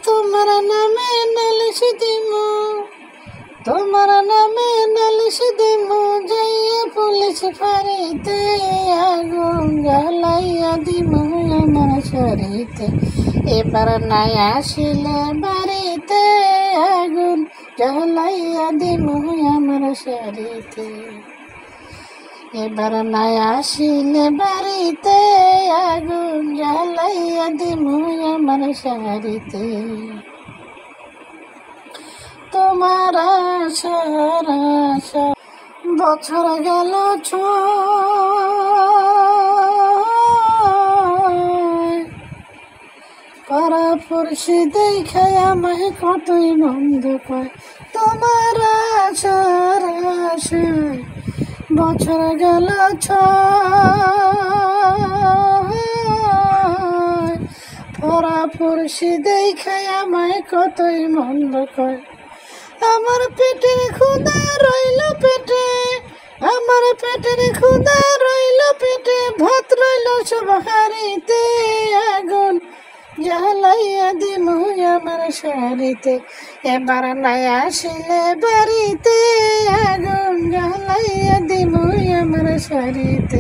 তোমার নামে নালিশ দিমু, তোমার নামে নালিশ দিমু, যাইয়া পুলিশ ফাঁড়িতে আগুন জ্বালাইয়া দিমু আমার শরীতে। এবার নাই আসিলে বাড়িতে আগুন জ্বালাইয়া দিমু আমার শরীতে। এবার নাই আসিলে বাড়িতে আগুন জ্বালাইয়া দিমু আমার শরীতে। তোমার আশার আশা বছর গেল পাড়া পড়শি দেখে আমায় কতই মন্দ কয়। তোমার আশার আশায় বছর গেল পাড়া পড়শি দেখে আমায় কতই মন্দ কয়। আমার পেটের ক্ষুধা রইল পেটে, আমার পেটের ক্ষুধা রইল পেটে, ভাত রইল সব হাড়িতে আগুন জ্বালাইয়া দিমু আমার শরীতে। এবার নাই আসিলে বাড়িতে আগুন জ্বালাইয়া দিমু আমার শরীতে।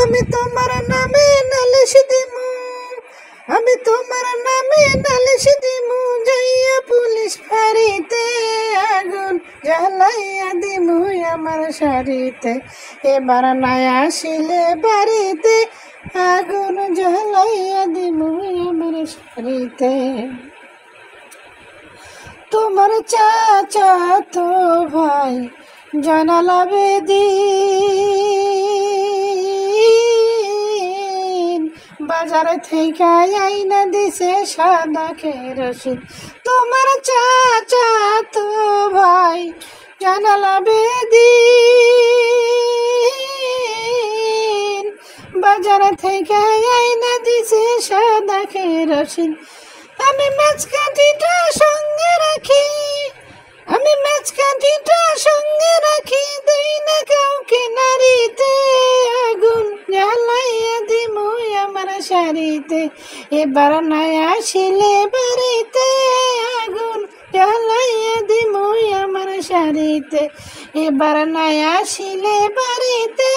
আমি তোমার নামে নালিশ দিমু, আমি তোমার নামে নালিশ দিমু, যাইয়া পুলিশ ফাঁড়িতে আগুন জ্বালাইয়া দিমু আমার শরীতে। এবার নাই আসিলে বাড়িতে আগুন জ্বালাইয়া দিমু আমার শরীতে। তোমার চাচা তো ভাই জয়নাল আবেদীন বাজার থেকে আইনা দিছে সাদা কেরোসিন। তোমার চাচা তো ভাই জয়নাল আবেদীন বাজার থেকে আইনা দিছে সাদা কেরোসিন। আমি মাঝখাটিটা সঙ্গে রাখি, আমি মাঝখাটিটা সঙ্গে রাখি, দেই না কাউকে নারীতে আগুন জ্বালাইয়া দিমু আমার শাড়িতে। এবার নাই আসিলে বাড়িতে আগুন জ্বালাইয়া দিমু আমার শাড়িতে। এবার নাই আসিলে বাড়িতে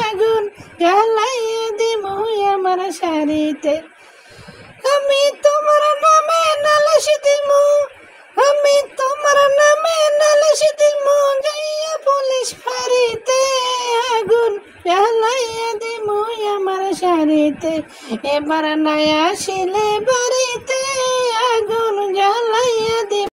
আগুন জ্বালাইয়া দিমু আমার শাড়িতে। আমি তোমার নামে নালিশ দিমু, আমি তোমার নামে নালিশ দিমু, যাইয়া পুলিশ ফাঁড়িতে আগুন জ্বালাইয়া দিমু আমার শাড়িতে। এবার নাই আসিলে